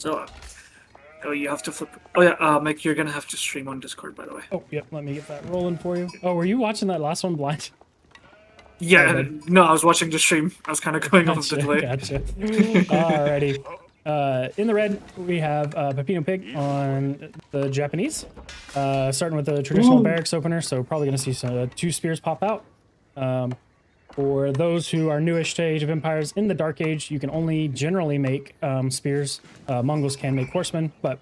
So, oh, you have to flip. Oh yeah, Mike, you're gonna have to stream on Discord, by the way. Oh, yep. Let me get that rolling for you. Oh, were you watching that last one blind? Yeah, no, I was watching the stream. I was kind of going off of the delay. Gotcha. Alrighty. In the red, we have Peppino Pig on the Japanese. Starting with the traditional barracks opener, so probably going to see some 2 spears pop out. For those who are newish to Age of Empires, in the Dark Age, you can only generally make spears. Mongols can make horsemen, but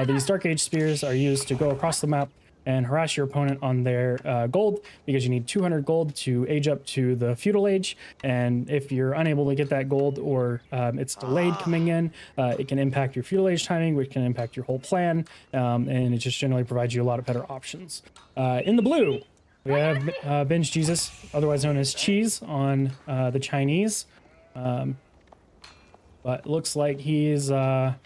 these Dark Age spears are used to go across the map and harass your opponent on their gold, because you need 200 gold to age up to the feudal age. And if you're unable to get that gold, or it's delayed coming in, it can impact your feudal age timing, which can impact your whole plan, and it just generally provides you a lot of better options. In the blue, we have Binge Jesus, otherwise known as Cheese, on the Chinese. But looks like he's, got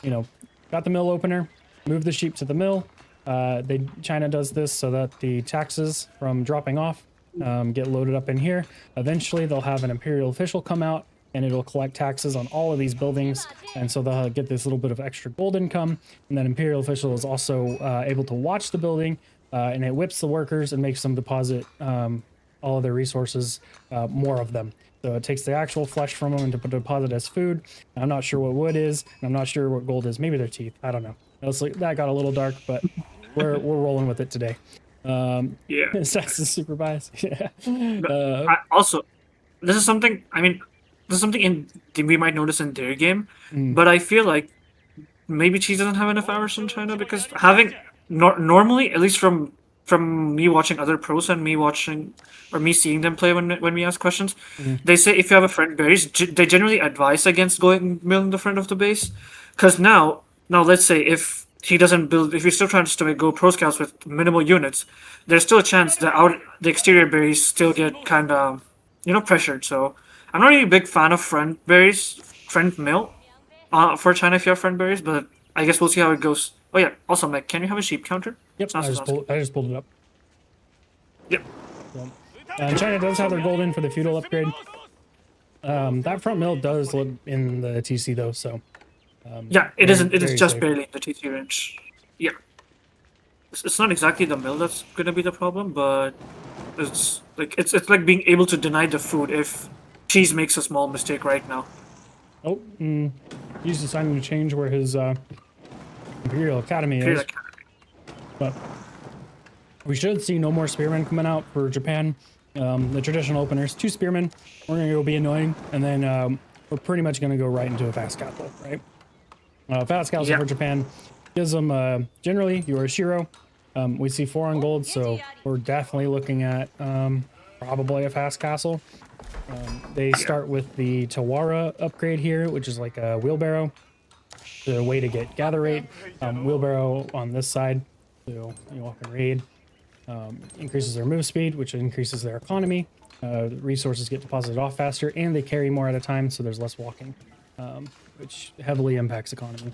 the mill opener, moved the sheep to the mill. China does this so that the taxes from dropping off get loaded up in here. Eventually, they'll have an imperial official come out, and it'll collect taxes on all of these buildings, and so they'll get this little bit of extra gold income. And that imperial official is also able to watch the building, and it whips the workers and makes them deposit all of their resources, more of them. So it takes the actual flesh from them and to deposit as food. I'm not sure what wood is, and I'm not sure what gold is. Maybe their teeth. I don't know. That got a little dark, but we're rolling with it today. Yeah. Assassin's super bias. Yeah. This is something. I mean, this is something we might notice in their game, but I feel like maybe Cheese doesn't have enough hours in China, because having normally, at least from me watching other pros and me watching or me seeing them play when we ask questions, they say if you have a friend base, they generally advise against milling the front of the base, because now let's say if he doesn't build, if he's still trying to go pro scouts with minimal units, there's still a chance that the exterior berries still get kind of pressured. So I'm not really a big fan of friend mill for China if you have friend berries, but I guess we'll see how it goes. Oh yeah, also Mike, can you have a sheep counter? Yep, I just pulled it up. Yep. So, China does have their gold in for the feudal upgrade. That front mill does live in the TC though, so. Yeah, it isn't. It is just safe. barely in the TC range. Yeah. It's not exactly the mill that's gonna be the problem, but it's like being able to deny the food if Cheese makes a small mistake right now. Oh, he's deciding to change where his Imperial Academy is. But we should see no more spearmen coming out for Japan. The traditional openers, 2 spearmen. We're gonna go be annoying, and then we're pretty much gonna go right into a fast castle, right? Fast castle for Japan gives them generally your Shiro. We see 4 on gold, so we're definitely looking at probably a fast castle. They start with the Tawara upgrade here, which is like a wheelbarrow. The way to get gather rate, wheelbarrow on this side, so you walk and raid. Increases their move speed, which increases their economy. Resources get deposited off faster, and they carry more at a time, so there's less walking, which heavily impacts economy.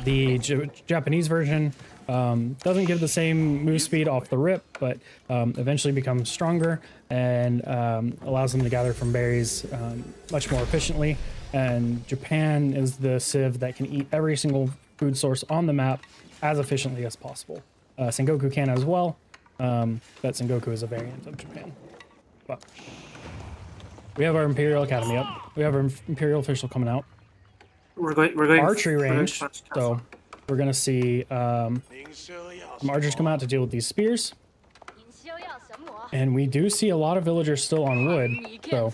The Japanese version doesn't give the same move speed off the rip, but eventually becomes stronger and allows them to gather from berries much more efficiently. And Japan is the civ that can eat every single food source on the map as efficiently as possible. Sengoku can as well, but Sengoku is a variant of Japan. But we have our Imperial Academy up. We have our Imperial official coming out. We're going archery range, so we're gonna see some archers come out to deal with these spears, and we do see a lot of villagers still on wood, so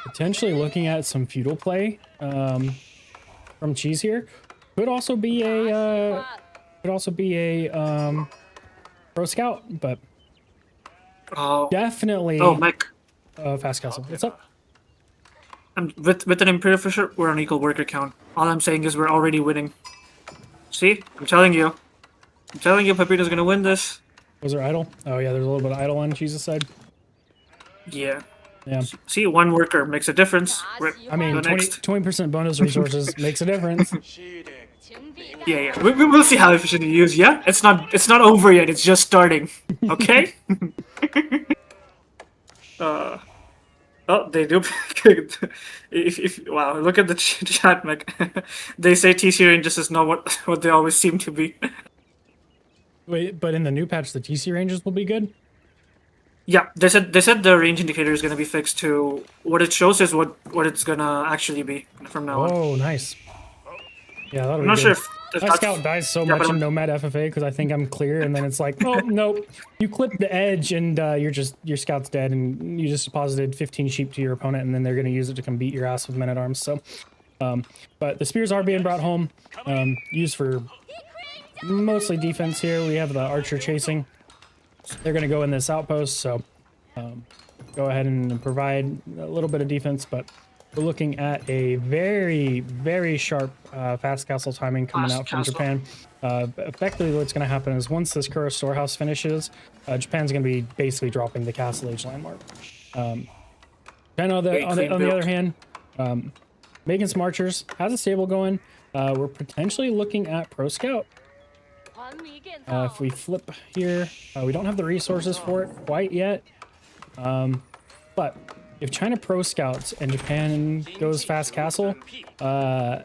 potentially looking at some feudal play from Cheese here. Could also be a pro scout, but definitely Mike, fast castle. What's up? With an Imperial Fisher, we're on equal worker count. All I'm saying is we're already winning. See? I'm telling you, Peppino's gonna win this. Was there idle? Oh yeah, there's a little bit of idle on Jesus' side. Yeah. Yeah. See, 1 worker makes a difference. I mean, 20% bonus resources makes a difference. Yeah. We'll see how efficient you use. Yeah, it's not over yet. It's just starting. Okay. Oh, they do. If wow, look at the chat, Mech. They say TC ranges is not what they always seem to be. Wait, but in the new patch, the TC ranges will be good? Yeah, they said the range indicator is gonna be fixed to what it shows is what it's gonna actually be from now on. Oh, nice. Yeah, that'll I'm be not good. sure if My that's scout dies so yeah, much but in Nomad FFA because I think I'm clear, and then it's like, oh nope, you clip the edge and your scout's dead, and you just deposited 15 sheep to your opponent, and then they're gonna use it to come beat your ass with men at arms. So, but the spears are being brought home, used for mostly defense here. We have the archer chasing. They're gonna go in this outpost, so go ahead and provide a little bit of defense, but we're looking at a very, very sharp fast castle timing coming Fast out from castle. Japan. Effectively, what's going to happen is once this Kuro storehouse finishes, Japan's going to be basically dropping the Castle Age landmark. Japan, on Very the clean build. other hand, making some archers, has a stable going. We're potentially looking at Pro Scout. If we flip here, we don't have the resources for it quite yet. But if China Pro Scouts and Japan goes fast castle, I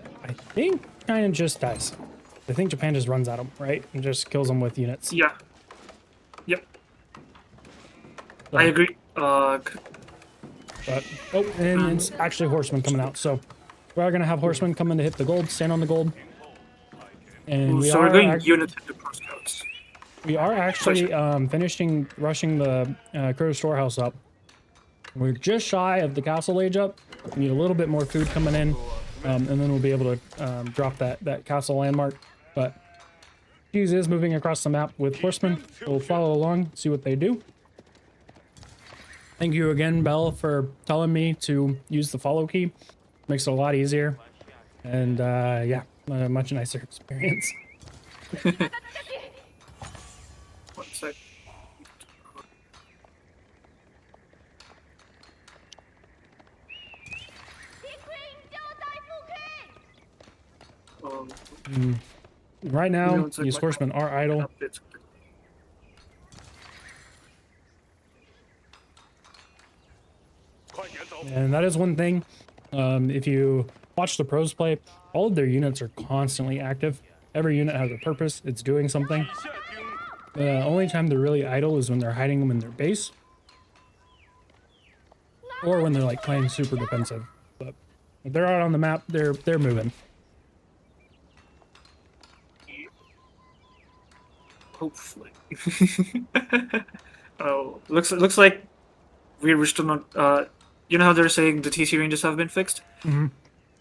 think China just dies. I think Japan just runs at them, right? And just kills them with units. Yeah. Yep. So, I agree. but, oh, and it's actually horsemen coming out. So we are going to have horsemen come in to hit the gold, stand on the gold. And So we're going units into Pro Scouts. we are actually rushing the Kuro storehouse up. We're just shy of the castle age up. We need a little bit more food coming in, and then we'll be able to drop that castle landmark. But Cheese is moving across the map with horsemen. We'll follow along, see what they do. Thank you again, Bell, for telling me to use the follow key. Makes it a lot easier, and yeah, a much nicer experience. One sec. Right now, You know, it's like these my- horsemen are idle. Updates. And that is one thing. If you watch the pros play, all of their units are constantly active. Every unit has a purpose. It's doing something. The only time they're really idle is when they're hiding them in their base. Or when they're like playing super defensive. But if they're out on the map, they're moving. Hopefully. Oh, looks like we're still not. You know how they're saying the TC ranges have been fixed? Mm-hmm.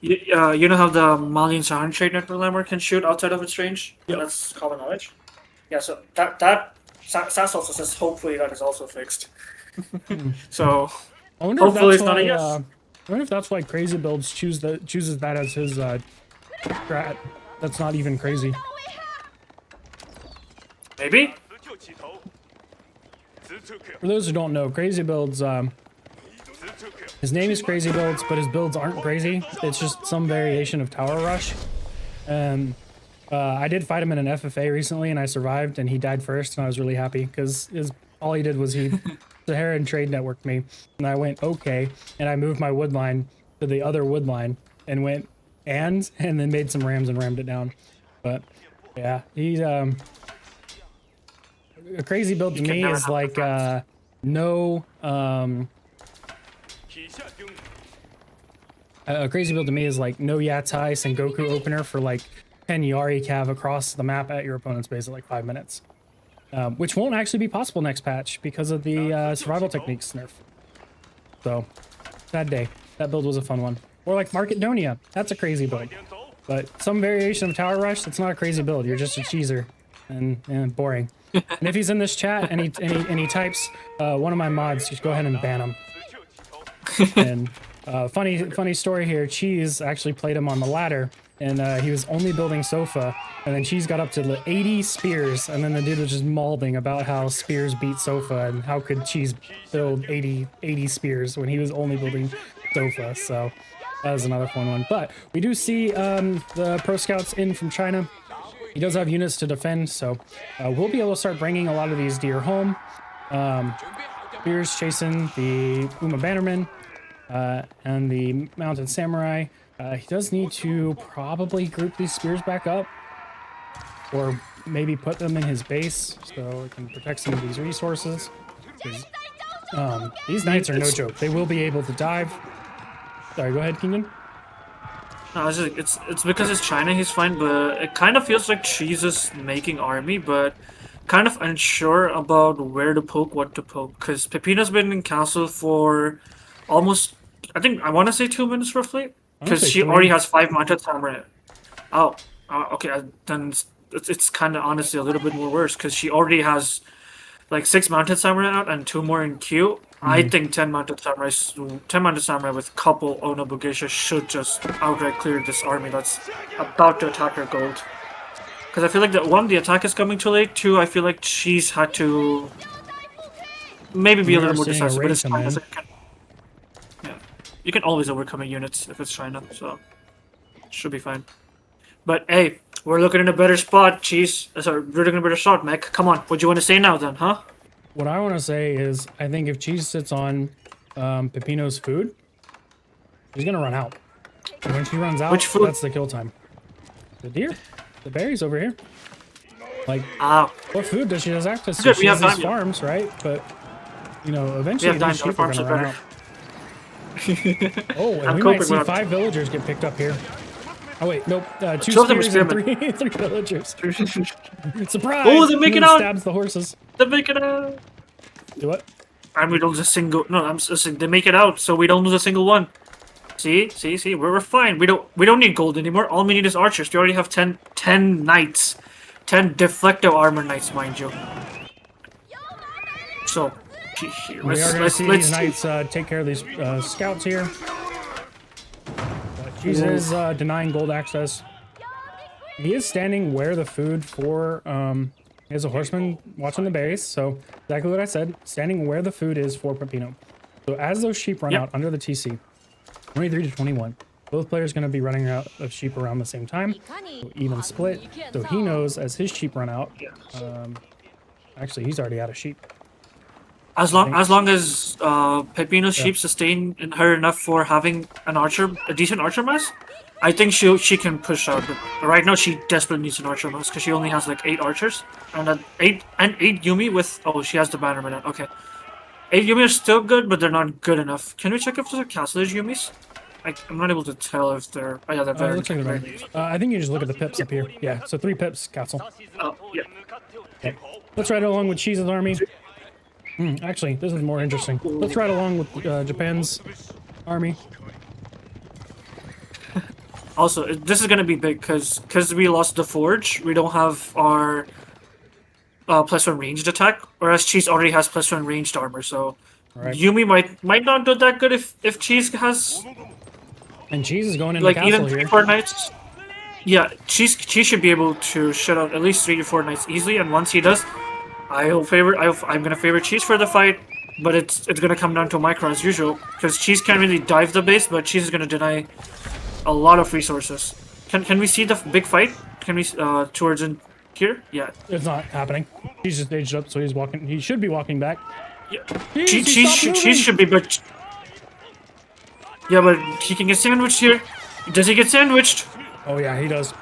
You know how the Mali and Saharan trade network landmark can shoot outside of its range? Yep. That's common knowledge. Yeah, so that SAS also says hopefully that is also fixed. So I wonder hopefully if it's that's not a why, yes. I wonder if that's why Crazy Builds chooses that as his strat. That's not even crazy. Maybe. For those who don't know, Crazy Builds, his name is Crazy Builds, but his builds aren't crazy. It's just some variation of Tower Rush. I did fight him in an FFA recently, and I survived, and he died first, and I was really happy, because all he did was he Saharan trade networked me, and I went, okay, and I moved my wood line to the other wood line, and went, and then made some rams and rammed it down. But, yeah, he's, a Crazy Build to me is like, no, a Crazy Build to me is like no Yatai Sengoku opener for like 10 Yari Cav across the map at your opponent's base at like 5 minutes. Which won't actually be possible next patch because of the survival techniques nerf. So, sad day. That build was a fun one. Or like Market Donia. That's a crazy build. But some variation of Tower Rush, that's not a crazy build. You're just a cheeser. And boring. And if he's in this chat and he types one of my mods, just go ahead and ban him. And funny story here, Cheese actually played him on the ladder, and he was only building Sofa, and then Cheese got up to 80 spears, and then the dude was just malding about how spears beat Sofa, and how could Cheese build 80 spears when he was only building Sofa. So that was another fun one. But we do see the Pro Scouts in from China. He does have units to defend, so we'll be able to start bringing a lot of these deer home. Spears chasing the Uma Bannerman. and the mounted samurai. He does need to probably group these spears back up, or maybe put them in his base so it can protect some of these resources. These knights are no joke. They will be able to dive. Sorry, go ahead, Kingdom. No, it's because it's China, he's fine, but it kind of feels like Cheese is making army, but kind of unsure about where to poke, what to poke. Because Peppino's been in castle for almost, I want to say 2 minutes roughly, because she already has 5 mounted samurai. Oh, okay, then it's kind of honestly a little bit more worse, because she already has like 6 mounted samurai out and 2 more in queue. I think 10 mounted samurai with couple Onobugeisha should just outright clear this army that's about to attack her gold. Because I feel like that one, the attack is coming too late. 2, I feel like she's had to maybe be a little more decisive. But it's China, so you can always overcome units if it's China, so should be fine. But hey, we're looking in a better spot, Cheese. Sorry, we're looking in a better shot, Mech. Come on, what do you want to say now then, huh? What I want to say is, I think if Cheese sits on Peppino's food, she's gonna run out. And when she runs out, that's the kill time. The deer, the berries over here. Like, what food does she have access to? She has these farms, right? But you know, eventually these sheep are gonna run out. Oh, and we might see 5 villagers get picked up here. Oh wait, nope. 2 spears and 3 villagers. Surprise! Oh, they make it out! Stabs the horses. They make it out. Do what? And we don't lose a single. No, I'm saying they make it out, so we don't lose a single one. See, we're fine. We don't need gold anymore. All we need is archers. We already have 10 knights, 10 deflective armor knights, mind you. So, we are gonna see these knights take care of these scouts here. Jesus is denying gold access. He is standing where the food for he has a horseman watching the base, so exactly what I said, standing where the food is for Peppino. So as those sheep run out under the TC, 23 to 21, both players going to be running out of sheep around the same time, so even split. So he knows as his sheep run out, actually he's already out of sheep. As long as Peppino's sheep sustain her enough for having a decent archer mass, I think she can push out. But right now she desperately needs an archer mass because she only has like 8 archers and 8 Yumi with she has the bannerman out. Okay, 8 Yumi are still good, but they're not good enough. Can we check if there's a castle age Yumis? I'm not able to tell if they're. Oh yeah, they're very. Looks like they're right. I think you just look at the pips up here. Yeah, so 3 pips castle. Oh yeah. Okay. Let's ride along with Cheese's army. Actually, this is more interesting. Let's ride along with Japan's army. Also, this is gonna be big because we lost the forge. We don't have our +1 ranged attack, whereas Cheese already has +1 ranged armor. So Yumi might not do that good if Cheese has. And Cheese is going into like castle even here. 3-4 knights. Yeah, Cheese should be able to shut out at least 3 to 4 knights easily, and once he does, I'm gonna favor Cheese for the fight, but it's gonna come down to micro as usual because Cheese can't really dive the base, but Cheese is gonna deny a lot of resources. Can we see the big fight? Can we towards in here? Yeah. It's not happening. He's just aged up, so he's walking. He should be walking back. Yeah. Cheese should be, but yeah, but he can get sandwiched here. Does he get sandwiched? Oh yeah, he does.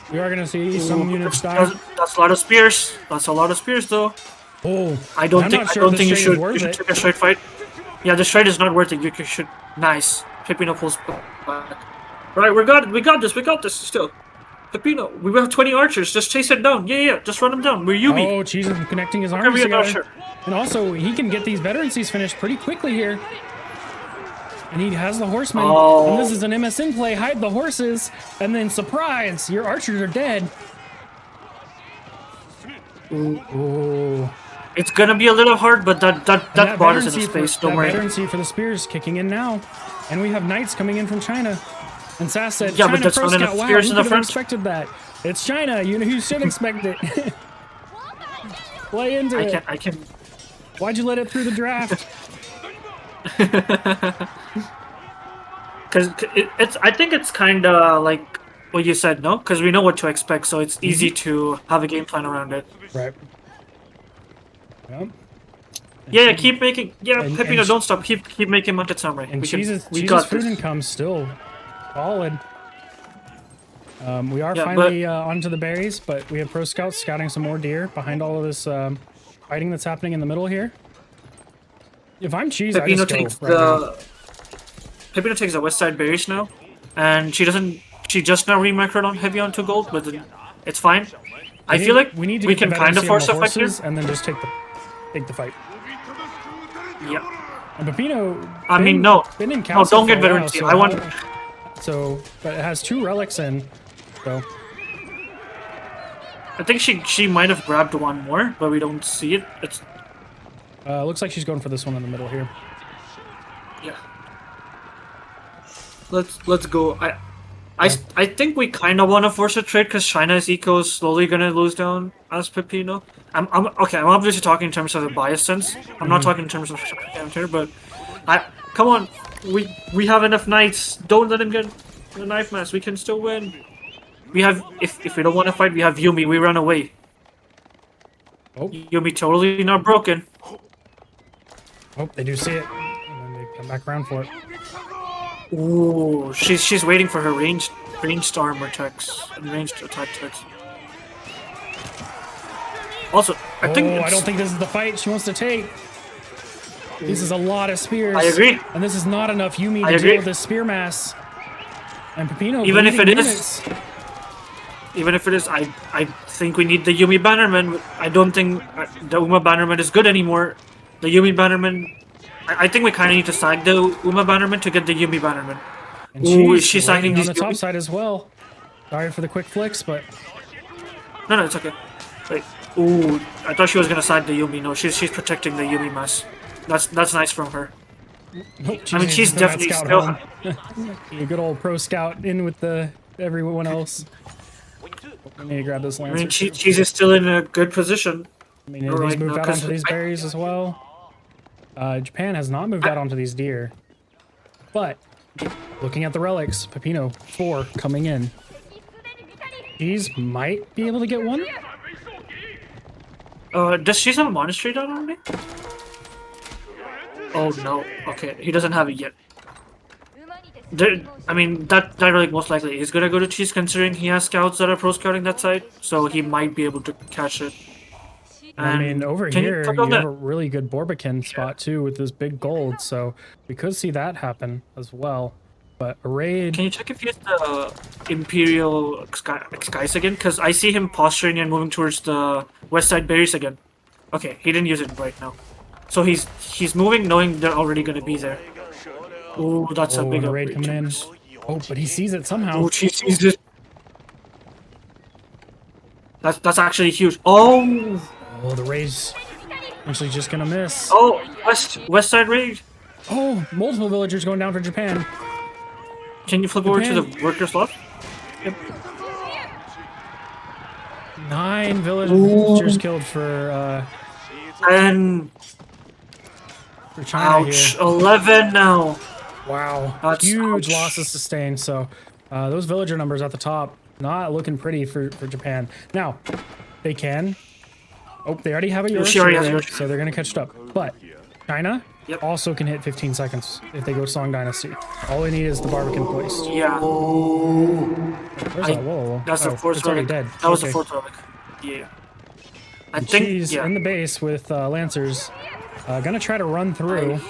We are gonna see some units die. That's a lot of spears. That's a lot of spears, though. Oh, I don't think you should take a straight fight. Yeah, the straight is not worth it. You should. Nice. Peppino pulls back. Right, we got this. Still, Peppino, we have 20 archers. Just chase it down. Yeah. Just run him down. We're Yumi. Oh, Cheese is connecting his arms together. And also, he can get these veterancies finished pretty quickly here. And he has the horsemen. Oh. And this is an MSN play. Hide the horses, and then surprise, your archers are dead. Ooh. It's gonna be a little hard, but that brought us into space. Don't worry. Veterancy for the spears kicking in now, and we have knights coming in from China. And Sass said, yeah, China but that's Pro not Scout, enough wow, spears who in the could have front. expected that? It's China. You should expect it. Play into it. I can. Why'd you let it through the draft? Because I think it's kind of like what you said, no? Because we know what to expect, so it's easy to have a game plan around it. Right. Yep. Yeah, keep making. Yeah, and- Peppino, and- don't stop. Keep making Mounted Samurai. And we cheese's got food this. income still solid. We are Yeah, finally onto the berries, but we have pro scouts scouting some more deer behind all of this fighting that's happening in the middle here. If I'm cheese, I Peppino just takes go right now. Peppino takes the west side berries now, and she doesn't. She just now remicroed on heavy on 2 gold, but then it's fine. I feel like we need to we get the can kind of veterancy on force the a fight here. horses and then just take the fight. Yeah. And Peppino. I mean, no. Been in No, council don't get for a while, veterancy. so I want. So, but it has 2 relics in, so. I think she might have grabbed one more, but we don't see it. It's Looks like she's going for this one in the middle here. yeah. Let's go. I think we kind of want to force a trade because China's eco is slowly gonna lose down as Peppino. I'm okay. I'm obviously talking in terms of a bias sense. I'm not talking in terms of counter, but come on. We have enough knights. Don't let him get the knife mass. We can still win. We have if we don't want to fight, we have Yumi. We run away. Oh. Yumi totally not broken. Oh, they do see it, and then they come back around for it. Ooh, she's waiting for her ranged armor attacks and ranged attack attacks. Also, I think I don't think this is the fight she wants to take. This is a lot of spears. I agree. And this is not enough Yumi I to agree. deal with this spear mass. And Peppino Even if bleeding it is- units. Even if it is, I think we need the Yumi Bannerman. I don't think the Uma Bannerman is good anymore. The Yumi Bannerman, I think we kind of need to sag the Uma Bannerman to get the Yumi Bannerman. And Ooh, she's she's sagging laying on these the top Yumi. side as well. Sorry for the quick flicks, but No, it's okay. Wait. Ooh, I thought she was gonna sag the Yumi. No, she's protecting the Yumi mass. That's nice from her. nope, I mean, she's just got that definitely scout still. home. A good old pro scout in with everyone else. We need to grab this I lancer. mean, she's still in a good position. I mean, right he's moved now, out 'cause onto these berries as well. Japan has not moved out onto these deer. But, looking at the relics, Peppino, 4 coming in. These might be able to get one. Does she have a monastery down already? Oh no. Okay, he doesn't have it yet. I mean, that relic most likely is gonna go to Cheese considering he has scouts that are pro scouting that side, so he might be able to catch it. I mean, over can you here, click you on have that? a really good Borbakin spot too with this big gold, so we could see that happen as well. But a raid. Can you check if he has the Imperial Skies again? Because I see him posturing and moving towards the west side berries again. Okay, he didn't use it right now. So he's moving knowing they're already gonna be there. Ooh, that's a big and a raid upgrade. coming in. Oh, but he sees it somehow. Oh, she sees it. That's actually huge. Oh, Oh, the raid's actually just gonna miss. oh, west side raid. Oh, multiple villagers going down for Japan. Can you flip over to Japan. the workers left? 9 villagers killed for And China ouch, here. 11 now. Wow, That's huge ouch. losses sustained. So those villager numbers at the top not looking pretty for Japan. Now they can. Oh, they already have a Yorkshire, she already has there, Yorkshire. so they're gonna catch it up. But China Yep. also can hit 15 seconds if they go Song Dynasty. All they need is the Barbican placed. Yeah, Where's that? Whoa. that's the fourth It's already relic. dead. That was Okay. the fourth relic. Yeah. I And think she's yeah. in the base with Lancers. Gonna try to run through.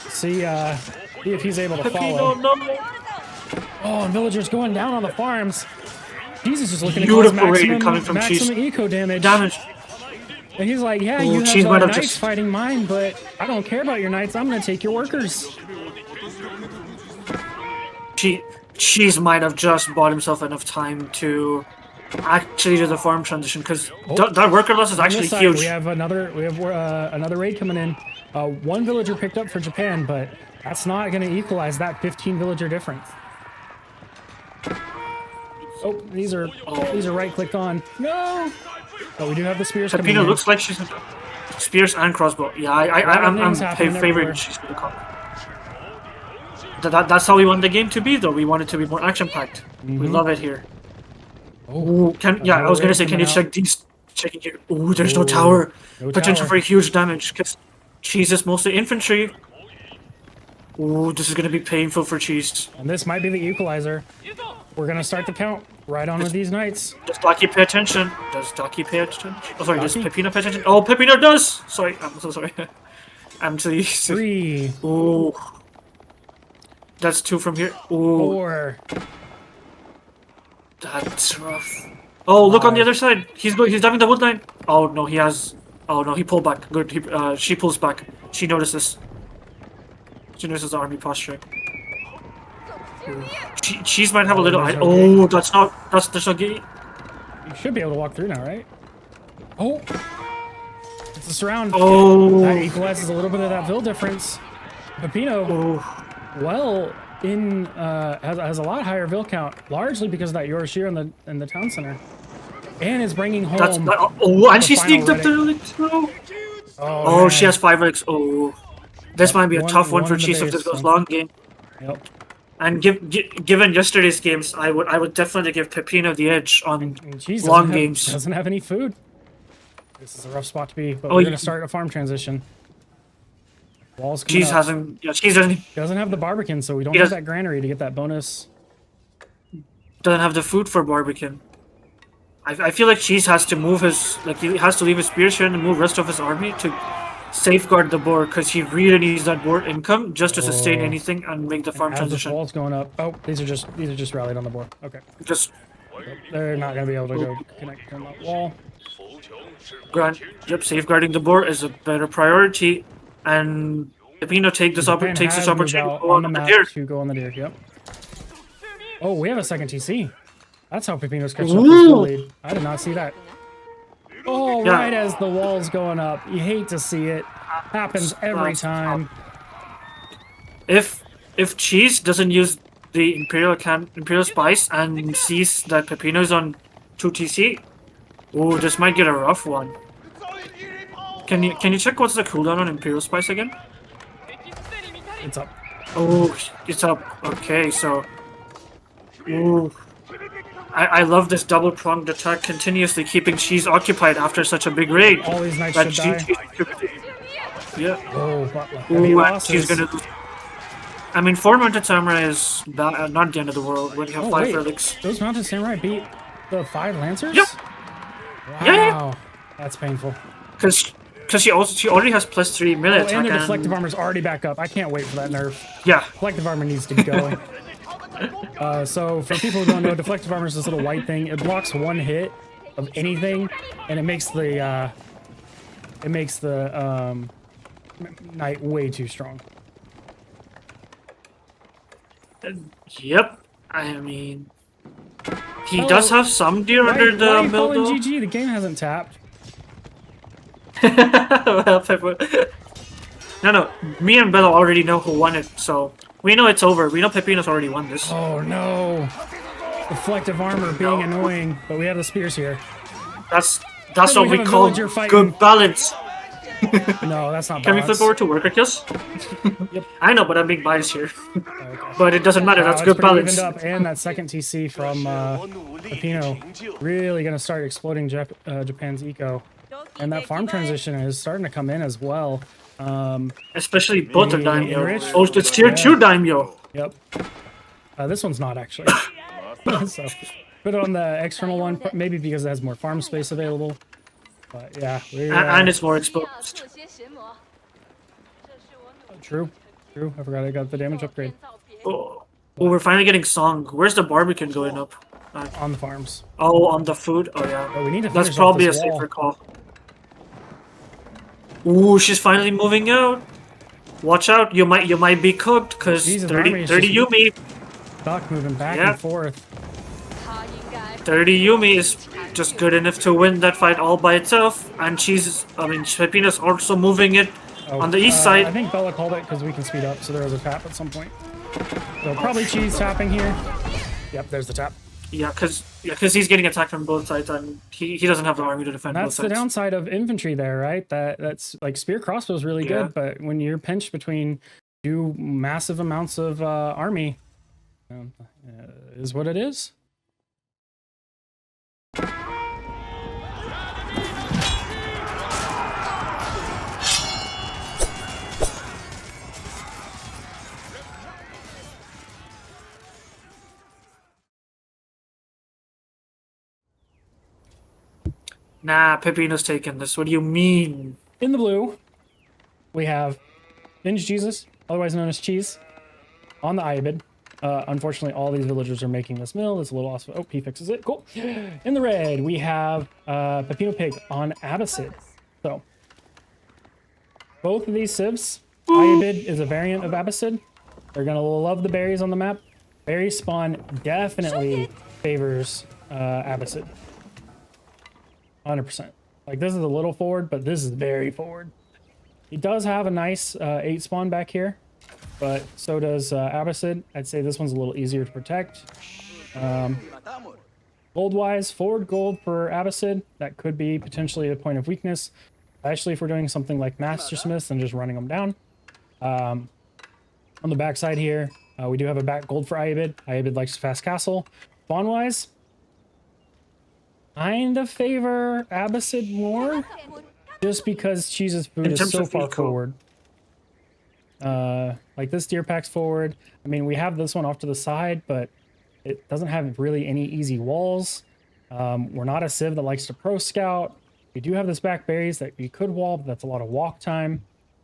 See if he's able to follow. No. Oh, and villagers going down on the farms. Jesus is looking to Beautiful cause raid coming from maximum Cheese. eco damage. Damage. And he's like, yeah, Oh, you Cheese have might have knights just- fighting mine, but I don't care about your knights. I'm gonna take your workers. Cheese might have just bought himself enough time to actually do the farm transition because that worker loss is On actually this side, huge. we have another raid coming in. 1 villager picked up for Japan, but that's not gonna equalize that 15 villager difference. Oh, these are right clicked on. No. But we do have the spears coming Peppino in. looks like she's spears and crossbow. Yeah, I'm things happening favoring everywhere. she's gonna come. That's how we want the game to be, though. We want it to be more action packed. We love it here. Oh, I was gonna say, can you coming check these? Checking here. Ooh, there's no Ooh, tower. no Potential tower. for huge damage because Cheese is mostly infantry. Ooh, this is gonna be painful for Cheese. And this might be the equalizer. We're gonna start the count right on with these knights. Does Ducky pay attention? Does Ducky pay attention? Oh, sorry, does Peppino pay attention? Oh, Peppino does! Sorry, I'm so sorry. I'm too used to... 3. Ooh. That's 2 from here. Ooh. 4. That's rough. Oh, look on the other side. He's diving the wood line. Oh no, he has... Oh no, he pulled back. Good. She pulls back. She notices. She notices the army posture. Cheese might have a little... Oh, that's not gate. You should be able to walk through now, right? Oh! It's a surround. Oh! That equalizes a little bit of that Vil difference. Peppino, well, has a lot higher Vil count, largely because of that Yorishiro in the town center. And is bringing home... and she sneaked up the relics. Oh, she has 5 relics. Oh. This might be a tough one for Cheese if this goes long game. Yep. And given yesterday's games, I would definitely give Peppino the edge on Cheese long games. Doesn't have any food. This is a rough spot to be, but we're gonna start a farm transition. Walls coming Cheese up. hasn't. Yeah, Cheese doesn't have the barbican, so we don't have that granary to get that bonus. Doesn't have the food for barbican. I feel like Cheese has to move his he has to leave his spears here and move rest of his army to safeguard the board because he really needs that board income just to sustain anything and make the farm transition. The walls going up. Oh, these are just rallied on the board. Okay. They're not gonna be able to go connect on that wall. Yep, safeguarding the board is a better priority, and Peppino takes this opportunity to go on the map to go on the deer. Yep. Oh, we have a second TC. That's how Peppino's catching up his lead. I did not see that. Oh, yeah. Right as the wall's going up. You hate to see it. Happens every time. If Cheese doesn't use the Imperial Spice and sees that Peppino's on 2 TC, oh, this might get a rough one. Can you check what's the cooldown on Imperial Spice again? It's up. Oh, it's up. Okay, so... Ooh. I love this double-pronged attack, continuously keeping Cheese occupied after such a big raid. All these knights should die. Yeah. Oh, she's gonna... I mean, 4 Mounted Samurai is not the end of the world when you have 5 relics. Those Mounted Samurai beat the 5 Lancers? Yep. Wow. Yeah. That's painful. Because she already has +3 melee attack. And the deflective armor's already back up. I can't wait for that nerf. Yeah. Deflective armor needs to be going. So for people who don't know, deflective armor is this little white thing. It blocks 1 hit of anything, and it makes the knight way too strong. Yep. I mean, he does have some deer under the mill, though. GG, the game hasn't tapped. No, me and Bella already know who won it, so we know it's over. We know Peppino's already won this. Oh no! Deflective armor being annoying, but we have the spears here. That's what we call good balance. No, that's not balance. Can we flip over to worker kills? Yep. I know, but I'm being biased here. Okay. But it doesn't matter, that's good balance. Up. And that second TC from Peppino really going to start exploding Japan's eco. And that farm transition is starting to come in as well. Especially both of Daimyo. Oh, it's tier 2 Daimyo. Yep. This one's not actually. So put it on the external one, maybe because it has more farm space available. But yeah, and it's more exposed. True. I forgot I got the damage upgrade. Oh, we're finally getting Song. Where's the barbican going up? On the farms. Oh, on the food? Oh yeah. But we need to That's probably a safer call. Ooh, she's finally moving out. Watch out, you might be cooked, because 30 Yumi. Stuck moving back and forth. 30 Yumi is just good enough to win that fight all by itself, and Peppino's also moving it on the east side. I think Bella called it because we can speed up, so there was a tap at some point. So probably Cheese tapping here. Yep, there's the tap. Yeah, because he's getting attacked from both sides, and he doesn't have the army to defend both sides. That's the downside of infantry there, right? That's like spear crossbow is really good, but when you're pinched between 2 massive amounts of army, is what it is. Nah, Peppino's taking this. What do you mean? In the blue, we have Binge Jesus, otherwise known as Cheese, on the Iobid. Unfortunately, all these villagers are making this mill. It's a little awesome. Oh, he fixes it. Cool. In the red, we have Peppino Pig on Abbasid. So, both of these civs, Iobid is a variant of Abbasid. They're going to love the berries on the map. Berry spawn definitely favors Abbasid. 100%. Like, this is a little forward, but this is very forward. He does have a nice 8 spawn back here, but so does Abbasid. I'd say this one's a little easier to protect. Gold-wise, forward gold for Abbasid. That could be potentially a point of weakness, especially if we're doing something like Master Smiths and just running them down. On the backside here, we do have a back gold for Iobid. Iobid likes fast castle. Spawn-wise, kind of favor Abbasid more, just because Cheese's food is so far forward. Like this deer pack's forward. I mean, we have this one off to the side, but it doesn't have really any easy walls. We're not a civ that likes to pro scout. We do have this back berries that we could wall, but that's a lot of walk time.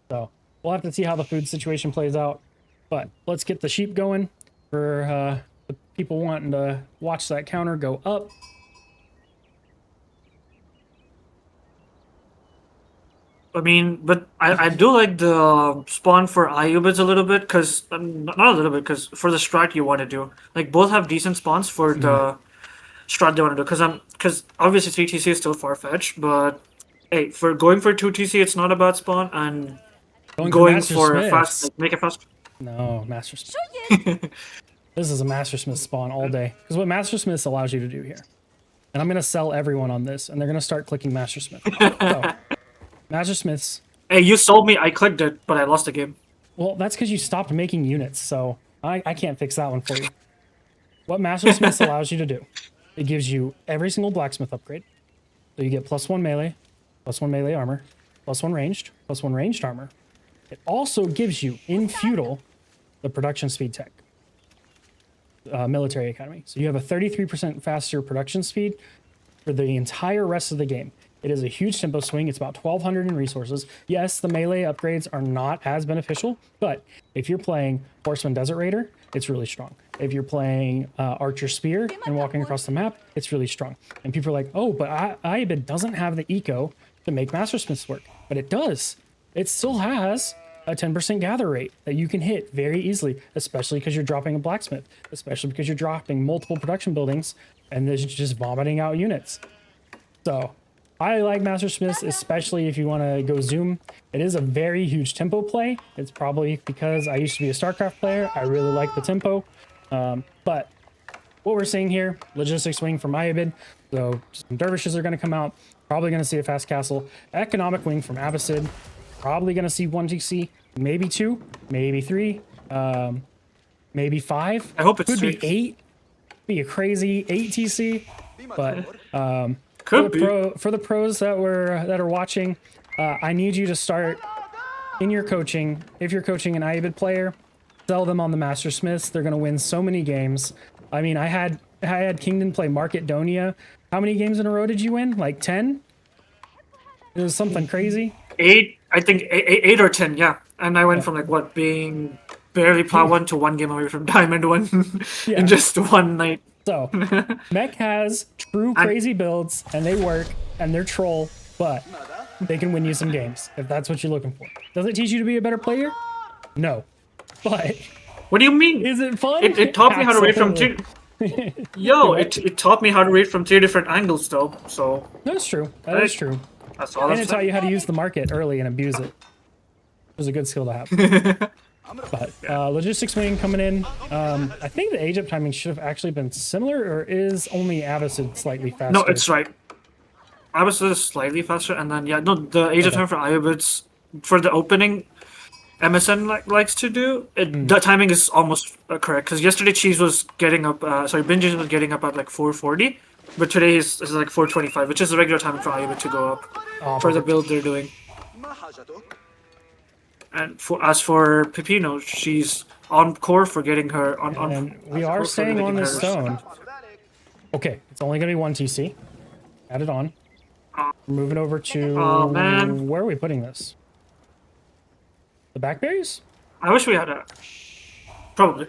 So we'll have to see how the food situation plays out. But let's get the sheep going for the people wanting to watch that counter go up. I mean, but I do like the spawn for Iobids a little bit, because, not a little bit, because for the strat you want to do. Like, both have decent spawns for the strat they want to do, because obviously 3TC is still far-fetched, but hey, for going for 2TC, it's not a bad spawn, and going for a fast, like, make it fast. No, Master Smith. This is a Master Smith spawn all day. Because what Master Smith allows you to do here. And I'm going to sell everyone on this, and they're going to start clicking Master Smith. So, Master Smiths. Hey, you sold me, I clicked it, but I lost the game. Well, that's because you stopped making units, so I can't fix that one for you. What Master Smiths allows you to do, it gives you every single blacksmith upgrade. So you get +1 melee, +1 melee armor, +1 ranged armor. It also gives you, in feudal, the production speed tech. Military Academy. So you have a 33% faster production speed for the entire rest of the game. It is a huge tempo swing. It's about 1,200 in resources. Yes, the melee upgrades are not as beneficial, but if you're playing Horseman Desert Raider, it's really strong. If you're playing Archer Spear and walking across the map, it's really strong. And people are like, oh, but Iobid doesn't have the eco to make Master Smiths work. But it does. It still has a 10% gather rate that you can hit very easily, especially because you're dropping a blacksmith, especially because you're dropping multiple production buildings and there's just vomiting out units. So I like Master Smiths, especially if you want to go zoom. It is a very huge tempo play. It's probably because I used to be a StarCraft player. I really like the tempo. But what we're seeing here, logistics wing from Iobid. So some dervishes are going to come out. Probably going to see a fast castle. Economic wing from Abbasid. Probably going to see 1 TC, maybe 2, maybe 3, maybe 5. I hope it's could 3. be 8. Be a crazy 8 TC. But for the pros that are watching, I need you to start in your coaching. If you're coaching an Iobid player, sell them on the Master Smiths. They're going to win so many games. I mean, I had Kingdon play Market Donia. How many games in a row did you win? Like 10? It was something crazy. 8, I think 8 or 10, yeah. And I went from like what, being barely Plat 1 to 1 game away from Diamond 1 in just one night. So, Mech has true crazy builds, and they work, and they're troll, but they can win you some games, if that's what you're looking for. Does it teach you to be a better player? No. But... What do you mean? Is it fun? It taught me how to read from 3... Yo, it taught me how to read from 3 different angles, though, so... That's true. That is true. That's all. And it taught you how to use the market early and abuse it. It was a good skill to have. But logistics wing coming in. I think the age up timing should have actually been similar, or is only Abbasid slightly faster? No, it's right. Abbasid is slightly faster, and then the age of time for Iobids for the opening, MSN likes to do. The timing is almost correct, because yesterday Cheese was getting up. Binge was getting up at like 4:40. But today is like 4:25, which is the regular time for Iobid to go up for the build they're doing. And as for Peppino, she's on core for getting her on. And we are staying on this stone. Okay, it's only gonna be 1 TC. Add it on. We're moving over to... Oh, man. Where are we putting this? The blackberries? I wish we had a... Probably.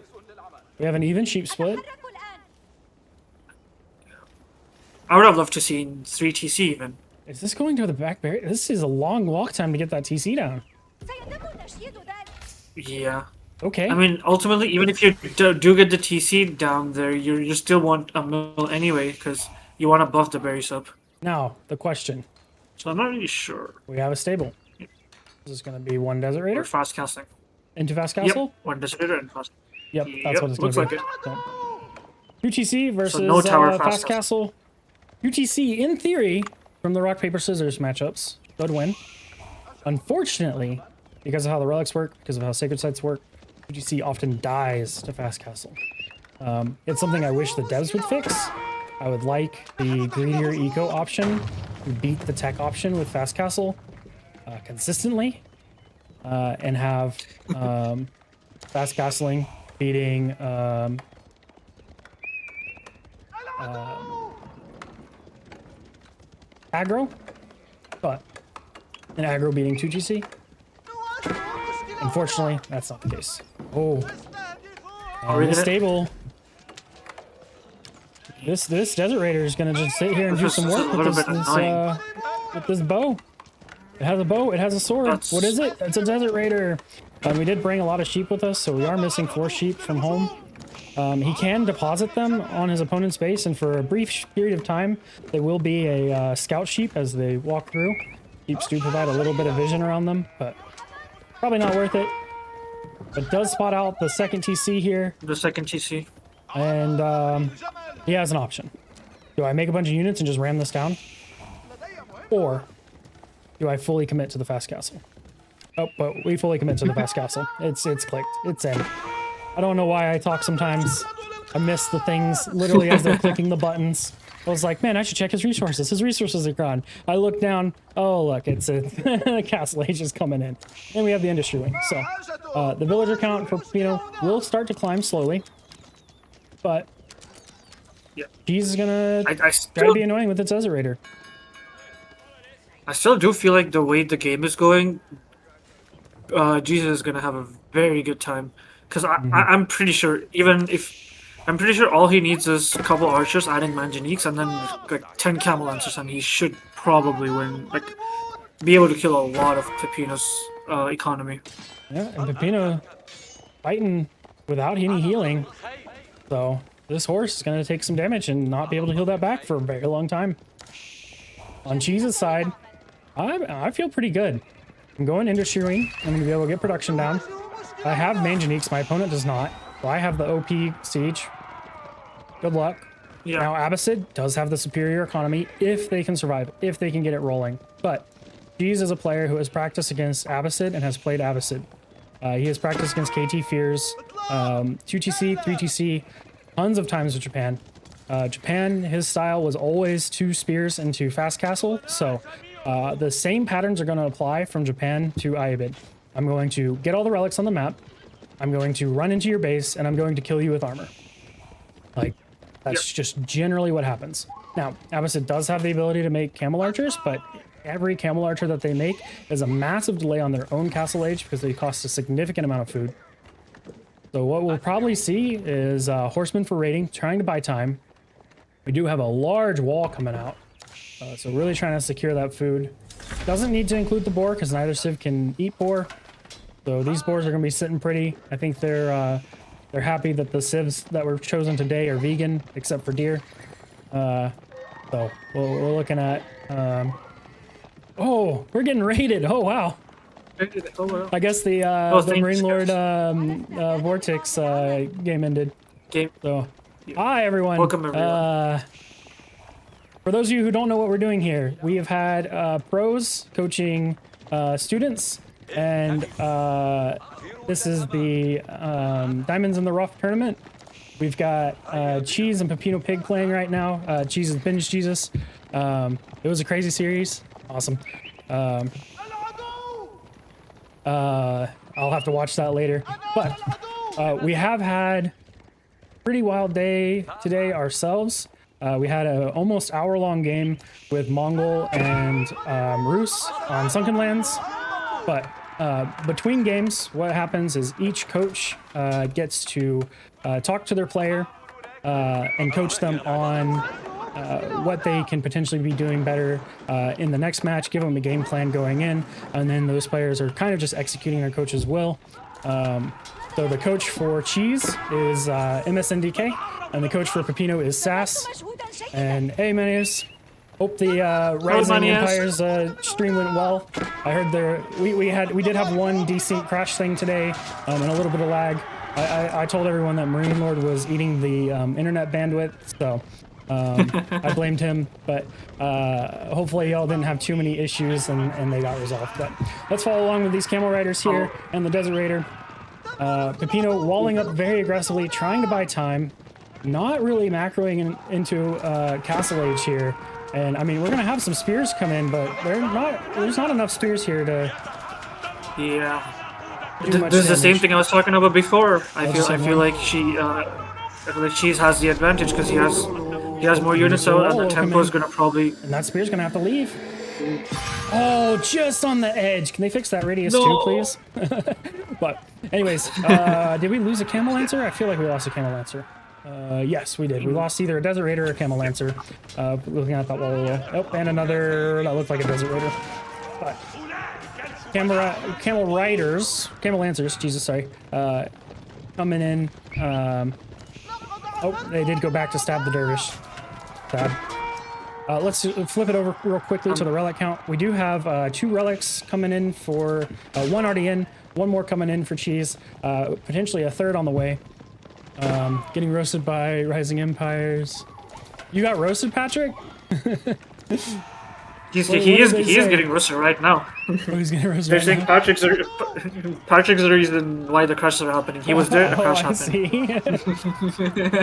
We have an even sheep split. I would have loved to see 3 TC even. Is this going to the blackberry? This is a long walk time to get that TC down. Yeah. Okay. I mean, ultimately, even if you do get the TC down there, you still want a mill anyway, because you want to buff the berries up. Now, the question. So I'm not really sure. We have a stable. This is going to be 1 Desert Raider. Or fast casting. Into Fast Castle? Yep, 1 Desert Raider and fast. Yep, that's what it's going looks to be. like it. So, UTC versus no tower Fast Castle. UTC, in theory, from the rock, paper, scissors matchups, should win. Unfortunately, because of how the relics work, because of how sacred sites work, UTC often dies to Fast Castle. It's something I wish the devs would fix. I would like the greedier eco option to beat the tech option with Fast Castle consistently, and have Fast Castling beating aggro, but an aggro beating 2GC. Unfortunately, that's not the case. Oh, this stable. This Desert Raider is gonna just sit here and do some work with this bow. It has a bow. It has a sword. What is it? It's a Desert Raider. We did bring a lot of sheep with us, so we are missing 4 sheep from home. He can deposit them on his opponent's base, and for a brief period of time, they will be a scout sheep as they walk through. Sheeps do provide a little bit of vision around them, but probably not worth it. It does spot out the second TC here. The second TC. And he has an option. Do I make a bunch of units and just ram this down? Or do I fully commit to the Fast Castle? Oh, but we fully commit to the Fast Castle. It's clicked. It's in. I don't know why I talk sometimes. I miss the things literally as they're clicking the buttons. I was like, man, I should check his resources. His resources are gone. I look down. Oh, look, it's a Castle Age is coming in. And we have the Industry Wing. So the villager count for peppino will start to climb slowly. But he's going to try to be annoying with its Desert Raider. I still do feel like the way the game is going, Jesus is going to have a very good time. Because I'm pretty sure, I'm pretty sure all he needs is a couple archers adding manganiques and then like 10 camel lancers, and he should probably win. Like, be able to kill a lot of Peppino's economy. Yeah, and Peppino fighting without any healing. So this horse is going to take some damage and not be able to heal that back for a very long time. On Cheese's side, I feel pretty good. I'm going Industry Wing. I'm going to be able to get production down. I have manganiques. My opponent does not. So I have the OP Siege. Good luck. Yeah. Now, Abbasid does have the superior economy if they can survive, if they can get it rolling. But Cheese is a player who has practiced against Abbasid and has played Abbasid. He has practiced against KT Fears, 2TC, 3TC, tons of times with Japan. Japan, his style was always 2 spears into Fast Castle. So the same patterns are going to apply from Japan to Ayabid. I'm going to get all the relics on the map. I'm going to run into your base, and I'm going to kill you with armor. Like, that's just generally what happens. Now, Abbasid does have the ability to make camel archers, but every camel archer that they make is a massive delay on their own castle age because they cost a significant amount of food. So what we'll probably see is horsemen for raiding, trying to buy time. We do have a large wall coming out, so really trying to secure that food. Doesn't need to include the boar because neither civ can eat boar. So these boars are going to be sitting pretty. I think they're happy that the civs that were chosen today are vegan, except for deer. So we're looking at... oh, we're getting raided. Oh, wow. I guess the Marine Lord Vortex game ended. So, hi, everyone. Welcome, everyone. For those of you who don't know what we're doing here, we have had pros coaching students. And this is the Diamonds in the Rough tournament. We've got Cheese and Peppino Pig playing right now. Cheese is Binge Jesus. It was a crazy series. Awesome. I'll have to watch that later. But we have had a pretty wild day today ourselves. We had a almost hour-long game with Mongol and Roos on Sunken Lands, but between games, what happens is each coach gets to talk to their player and coach them on what they can potentially be doing better in the next match, give them a game plan going in, and then those players are kind of just executing their coach's will. So the coach for Cheese is MSNDK, and the coach for Peppino is Sass. And hey, Manius. Hope the Rising Empires stream went well. I heard we did have one decent crash thing today, and a little bit of lag. I told everyone that Marine Lord was eating the internet bandwidth, so I blamed him. But hopefully y'all didn't have too many issues and they got resolved. But let's follow along with these Camel Riders here and the Desert Raider. Peppino walling up very aggressively, trying to buy time, not really macroing into Castle Age here. And I mean, we're gonna have some spears come in, but there's not enough spears here to. Yeah. This is the same thing I was talking about before. I feel like Cheese has the advantage because he has more units out, and the tempo is gonna probably. And that spear's gonna have to leave. Oh, just on the edge. Can they fix that radius too, please? But anyways, did we lose a Camel Lancer? I feel like we lost a Camel Lancer. Yes, we did. We lost either a Desert Raider or a Camel Lancer. Looking at that wall. Oh, and another that looked like a Desert Raider. But Camel Lancers, Jesus, sorry, coming in. Oh, they did go back to stab the Dervish. Sad. Let's flip it over real quickly to the relic count. We do have 2 relics coming in for one already in, one more coming in for Cheese, potentially a third on the way. Getting roasted by Rising Empires. You got roasted, Patrick? He is getting roasted right now. Oh, he's getting roasted. They're saying Patrick's the reason why the crashes are happening. He was there, the crash happened.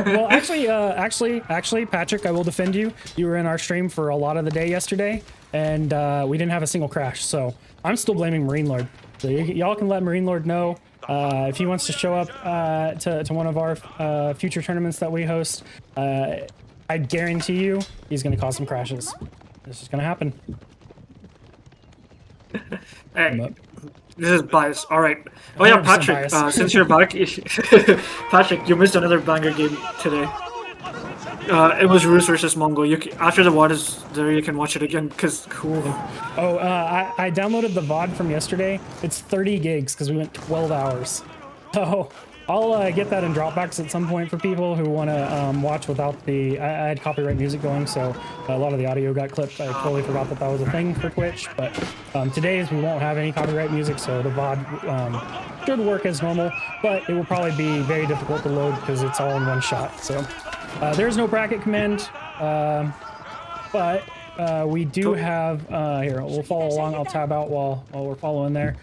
Well, actually, Patrick, I will defend you. You were in our stream for a lot of the day yesterday, and we didn't have a single crash. So I'm still blaming Marine Lord. So y'all can let Marine Lord know if he wants to show up to one of our future tournaments that we host. I guarantee you, he's going to cause some crashes. This is going to happen. Hey, this is bias. All right. Oh yeah, Patrick. Since you're back, Patrick, you missed another banger game today. It was Roos versus Mongol. After the VOD is there, you can watch it again. Cause cool. Oh, I downloaded the VOD from yesterday. It's 30 gigs because we went 12 hours. So I'll get that in Dropbox at some point for people who want to watch without the. I had copyright music going, so a lot of the audio got clipped. I totally forgot that was a thing for Twitch. But today's we won't have any copyright music, so the VOD should work as normal. But it will probably be very difficult to load because it's all in one shot. So there's no bracket command, but we do have. Here, we'll follow along. I'll tab out while we're following there.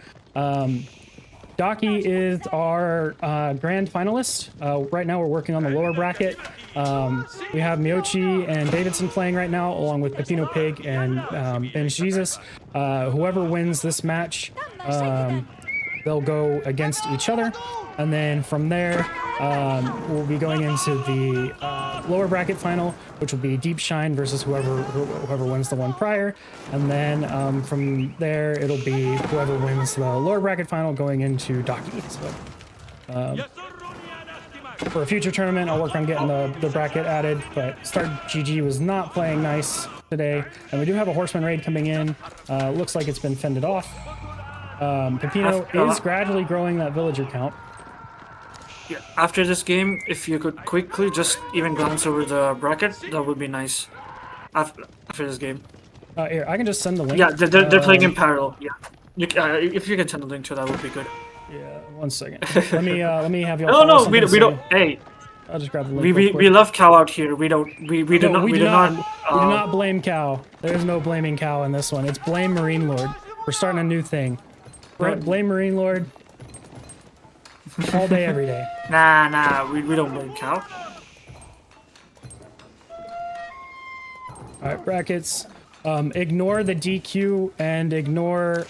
Daki is our grand finalist. Right now we're working on the lower bracket. We have Miyochi and Davidson playing right now, along with Peppino Pig and Binge Jesus. Whoever wins this match, they'll go against each other. And then from there, we'll be going into the lower bracket final, which will be Deep Shine versus whoever wins the one prior. And then from there, it'll be whoever wins the lower bracket final going into Daki. So, for a future tournament, I'll work on getting the bracket added, but Start GG was not playing nice today. And we do have a Horseman raid coming in. Looks like it's been fended off. Peppino is gradually growing that villager count. Yeah, after this game, if you could quickly just even glance over the bracket, that would be nice. After this game. Here, I can just send the link. Yeah, they're playing in parallel. Yeah, if you can send the link to that, would be good. Yeah, 1 second. Let me have y'all. No, we don't. Hey, I'll just grab the link. We love Cow out here. We do not blame Cow. There's no blaming Cow in this one. It's blame Marine Lord. We're starting a new thing. Blame Marine Lord. All day, every day. Nah, we don't blame Cow. Alright, brackets. Ignore the DQ and ignore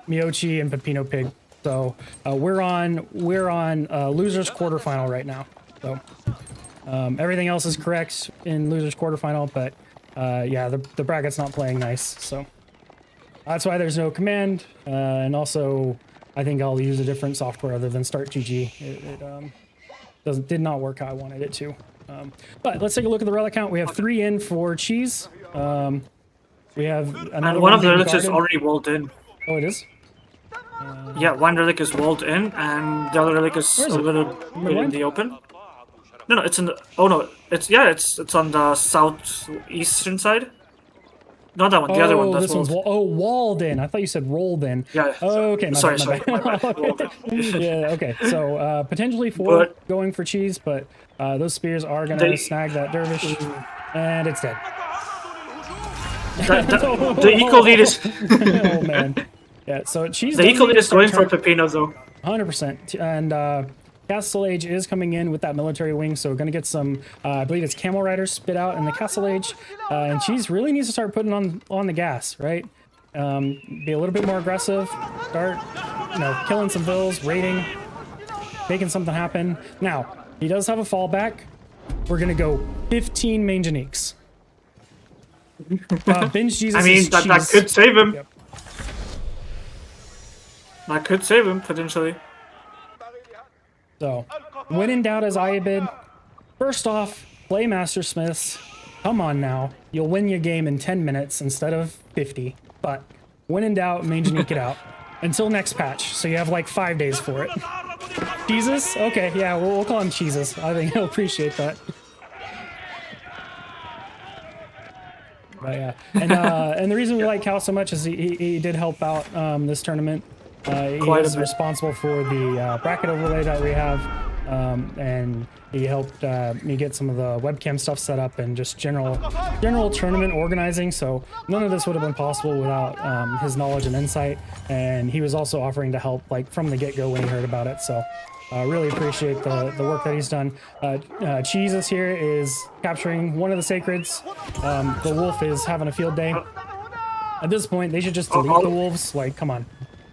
Miyochi and Peppino Pig. So we're on losers quarterfinal right now. So Everything else is correct in losers quarterfinal, but yeah, the bracket's not playing nice, so that's why there's no command. And also, I think I'll use a different software other than Start GG. It did not work how I wanted it to. But let's take a look at the relic count. We have 3 in for cheese. We have another And one of the being relics is guarded. already walled in. Oh, it is? Yeah, one relic is walled in, and the other relic is Where is a it? little bit in the open. No, it's in the. Oh no, it's on the southeastern side. Not that one, the other one. That's this one's walled in. I thought you said rolled in. Yeah. Oh, okay. Sorry. My bad. Walled in. Yeah. Okay. So potentially 4 going for cheese, but those spears are gonna snag that dervish, and it's dead. The eco lead is. Oh man. Yeah. So cheese. The eco lead is going for Peppino though. 100%. And Castle Age is coming in with that military wing, so we're gonna get some. I believe it's Camel Riders spit out in the Castle Age, and cheese really needs to start putting on the gas, right? Be a little bit more aggressive. Start, killing some vills, raiding, making something happen. Now he does have a fallback. We're gonna go 15 main Janiques. Binge Jesus. I mean, that could save him. Yep. That could save him potentially. So, when in doubt as Ayabid, first off, play Master Smiths. Come on now. You'll win your game in 10 minutes instead of 50. But when in doubt, main Janique it out. Until next patch. So you have like 5 days for it. Jesus? Okay, yeah, we'll call him Jesus. I think he'll appreciate that. But yeah. And the reason we like Cal so much is he did help out this tournament. He is responsible for the bracket overlay that we have, and he helped me get some of the webcam stuff set up and just general tournament organizing. So none of this would have been possible without his knowledge and insight. And he was also offering to help like from the get-go when he heard about it. So really appreciate the work that he's done. Jesus here is capturing one of the sacreds. The wolf is having a field day. At this point, they should just delete the wolves. Like, come on.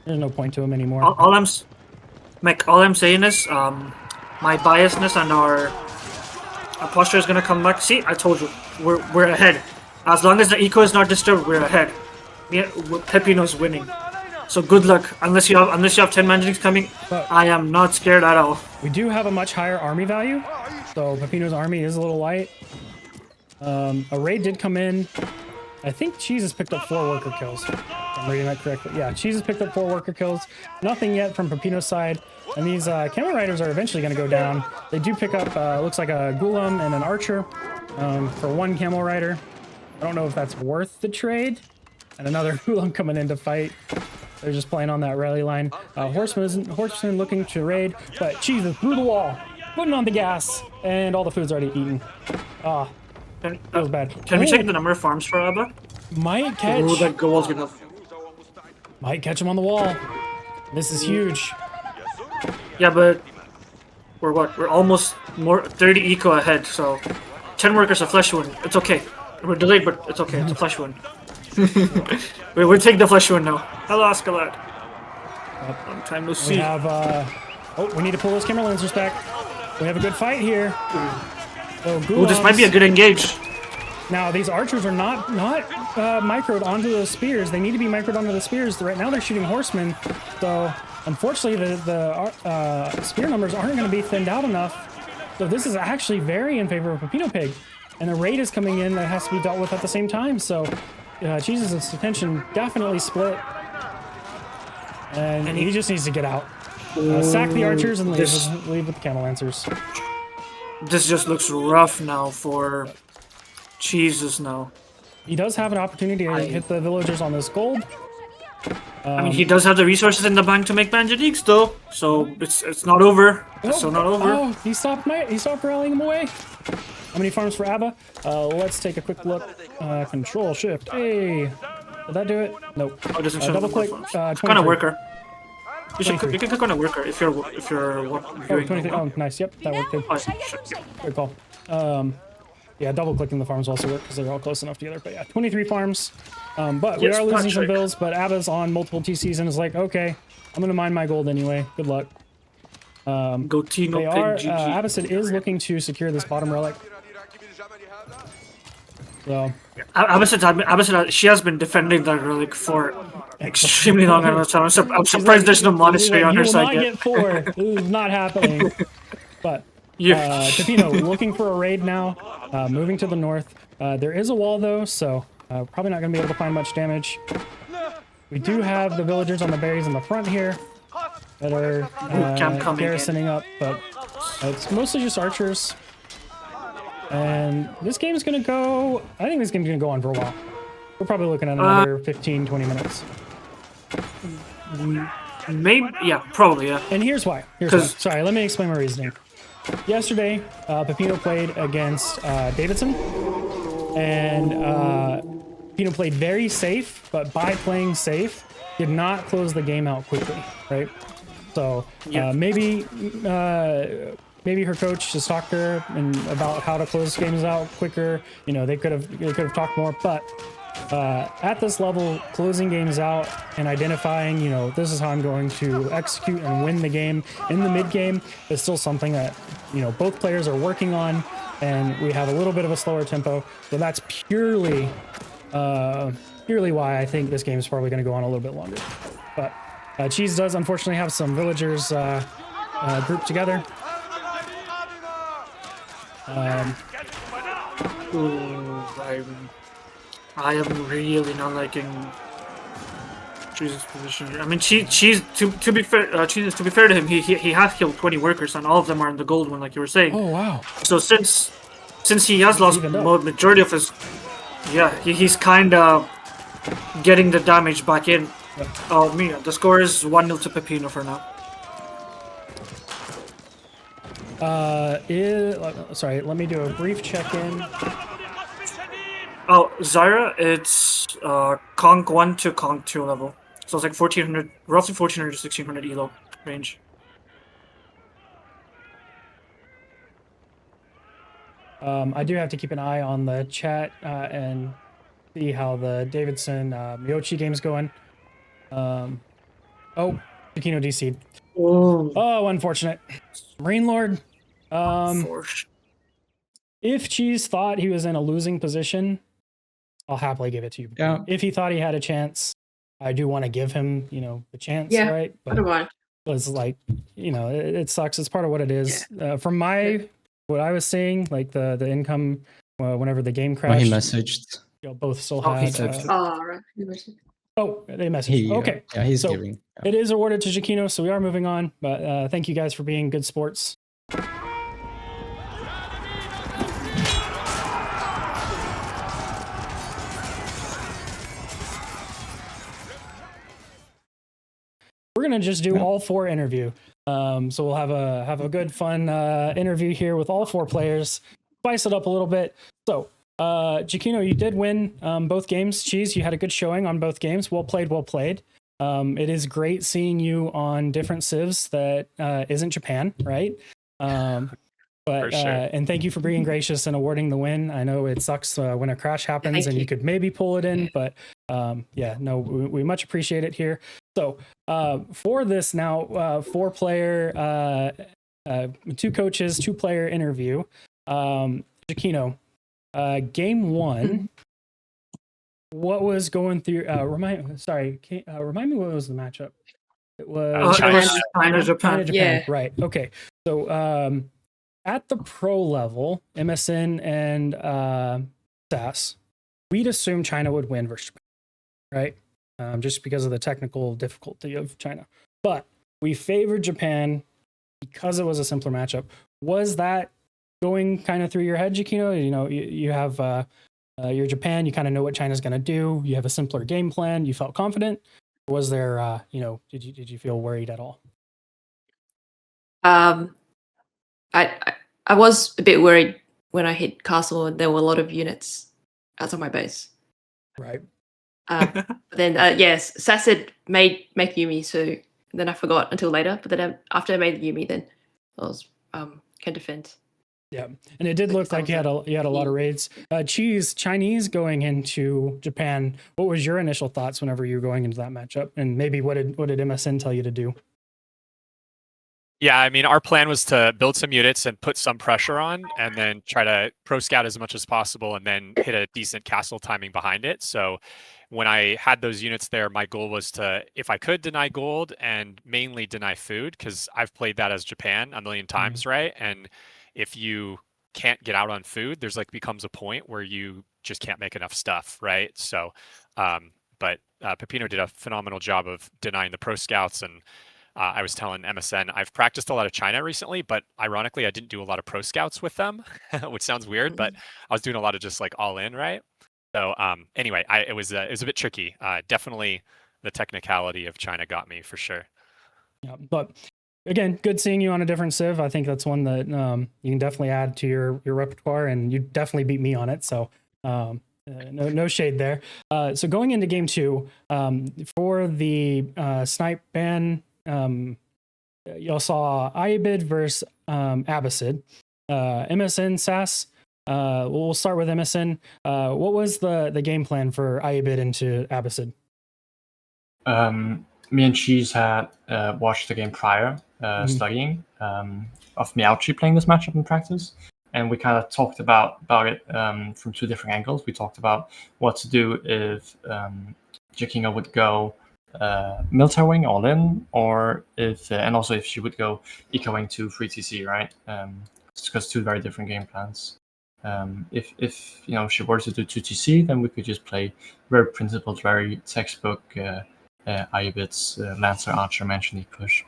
There's no point to him anymore. All I'm saying is, my biasness and our posture is gonna come back. See, I told you, we're ahead. As long as the eco is not disturbed, we're ahead. Yeah, Peppino's winning. So good luck. Unless you have 10 managings coming, But I am not scared at all. we do have a much higher army value, so Peppino's army is a little light. A raid did come in. I think Cheese has picked up 4 worker kills. If I'm reading that correctly. Yeah, Cheese has picked up 4 worker kills. Nothing yet from Peppino's side. And these Camel Riders are eventually going to go down. They do pick up, looks like a Ghulam and an Archer for 1 Camel Rider. I don't know if that's worth the trade. And another Ghulam coming in to fight. They're just playing on that rally line. Horseman looking to raid, but Cheese is through the wall, putting on the gas, and all the food's already eaten. That was bad. Can we check the number of farms for Abba? Might catch. Ooh, that goal's gonna. Might catch him on the wall. This is huge. Yeah, but we're what? We're almost 30 eco ahead. So 10 workers a flesh wound. It's okay. We're delayed, but it's okay. It's a flesh wound. we'll take the flesh wound now. Hello, Ascalad. Long time no see. We have. We need to pull those camera lancers back. We have a good fight here. Ooh, this might be a good engage. Now these archers are not microed onto the spears. They need to be microed onto the spears. Right now they're shooting horsemen, so unfortunately the spear numbers aren't going to be thinned out enough. So this is actually very in favor of Peppino Pig, and a raid is coming in that has to be dealt with at the same time. So Jesus' attention definitely split, and he just needs to get out, sack the archers, and leave with the camel lancers. This just looks rough now for Jesus now. He does have an opportunity to hit the villagers on this gold. I mean, he does have the resources in the bank to make Banjaniques though, so it's not over. It's still not over. Oh, he stopped rallying him away. How many farms for Abba? Let's take a quick look. Control Shift. Hey, did that do it? Nope. Oh, it doesn't show double click. Click on a worker. You can click on a worker if you're viewing. 23. Oh, nice. Yep, that worked good. Oh, shit. Good call. Yeah, double clicking the farms also work because they're all close enough together. But yeah, 23 farms. But we are losing some bills. But Abba's on multiple TCs and is like, okay, I'm gonna mine my gold anyway. Good luck. Go Tino They Pig are, GG. Abbasid is looking to secure this bottom relic. So, Abbasid, she has been defending that relic for extremely long. I'm surprised there's no monastery on you her will side not yet. get 4. This is not happening. But Yeah. Peppino looking for a raid now, moving to the north. There is a wall though, so probably not going to be able to find much damage. We do have the villagers on the berries in the front here that are garrisoning up, but it's mostly just archers. And this game is going to go, I think this game's going to go on for a while. We're probably looking at another 15, 20 minutes. Maybe, yeah, probably, yeah. And here's why. Sorry, let me explain my reasoning. Yesterday, Peppino played against Davidson, and Peppino played very safe, but by playing safe, did not close the game out quickly, right? So maybe her coach just talked to her and about how to close games out quicker. You know, they could have talked more, but at this level, closing games out and identifying, you know, this is how I'm going to execute and win the game in the mid game is still something that, you know, both players are working on, and we have a little bit of a slower tempo. So that's purely why I think this game is probably going to go on a little bit longer. But Cheese does unfortunately have some villagers grouped together. I am really not liking Cheese's position here. I mean, Cheese to be fair to him, he has killed 20 workers, and all of them are in the gold one, like you were saying. Oh wow! So since he has lost majority of his, he's kind of getting the damage back in. The score is 1-0 to Peppino for now. Sorry, let me do a brief check-in. Oh, Zyra, it's Conk 1 to Conk 2 level. So it's like 1400, roughly 1400 to 1600 elo range. I do have to keep an eye on the chat and see how the Davidson Miyochi game's going. Oh, Peppino DC'd. Oh, unfortunate. Marine Lord. If Cheese thought he was in a losing position, I'll happily give it to you. Yeah. If he thought he had a chance, I do want to give him, you know, the chance, right? But it's like, you know, it sucks. It's part of what it is. From what I was seeing, like the income, whenever the game crashed. He messaged. You know, both still had. Right. They messaged. Okay. Yeah, he's so giving. It is awarded to Giacchino, so we are moving on. But thank you guys for being good sports. We're gonna just do all 4 interview. So we'll have a good fun interview here with all 4 players. Spice it up a little bit. So Giacchino, you did win both games. Cheese, you had a good showing on both games. Well played, well played. It is great seeing you on different civs that isn't Japan, right? But sure. And thank you for being gracious and awarding the win. I know it sucks when a crash happens and you could maybe pull it in, but we much appreciate it here. So for this now, 4-player, 2 coaches, 2-player interview. Giacchino, game 1. What was going through? Remind me what was the matchup? It was Japan. Yeah. Right. Okay. So at the pro level, MSN and SAS, we'd assume China would win versus Japan, right? Just because of the technical difficulty of China. But we favored Japan because it was a simpler matchup. Was that going kind of through your head, Giacchino? You know, you have you're Japan, you kind of know what China's going to do. You have a simpler game plan. You felt confident. Or was there, did you feel worried at all? I was a bit worried when I hit castle and there were a lot of units outside my base. Right. Then Sassid made make Yumi, so then I forgot until later. But then after I made Yumi, then I was can defend. Yeah, and it did look like you had a lot of raids. Chinese going into Japan. What was your initial thoughts whenever you were going into that matchup? And maybe what did MSN tell you to do? Yeah, I mean, our plan was to build some units and put some pressure on, and then try to pro scout as much as possible, and then hit a decent castle timing behind it. So when I had those units there, my goal was to, if I could, deny gold and mainly deny food, because I've played that as Japan a million times, right? And if you can't get out on food, there's like becomes a point where you just can't make enough stuff, right? So, but Peppino did a phenomenal job of denying the pro scouts. And I was telling MSN, I've practiced a lot of China recently, but ironically, I didn't do a lot of pro scouts with them, which sounds weird, but I was doing a lot of just like all in, right? So anyway, it was a bit tricky. Definitely the technicality of China got me for sure. Yeah, but again, good seeing you on a different civ. I think that's one that you can definitely add to your repertoire, and you definitely beat me on it. So no shade there. So going into game 2, for the snipe ban, y'all saw Iabid versus Abbasid. MSN SAS. We'll start with MSN. What was the game plan for Iabid into Abbasid? Me and Cheese had watched the game prior, studying of Meowchi playing this matchup in practice, and we kind of talked about it from 2 different angles. We talked about what to do if Jakina would go military wing all in, or if and also if she would go eco wing to free TC, right? Because 2 very different game plans. If she were to do 2 TC, then we could just play very principled, very textbook Iabid's Lancer Archer Mansion push.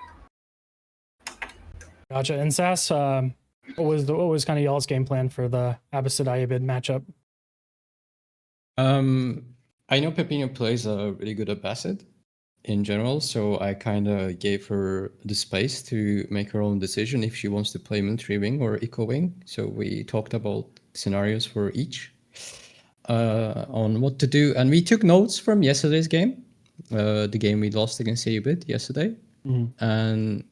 Gotcha. And SAS, what was kind of y'all's game plan for the Abbasid Iabid matchup? I know Peppino plays really good at Abbasid in general, so I kind of gave her the space to make her own decision if she wants to play military wing or eco wing. So we talked about scenarios for each on what to do, and we took notes from yesterday's game. The game we lost against Iabid yesterday, and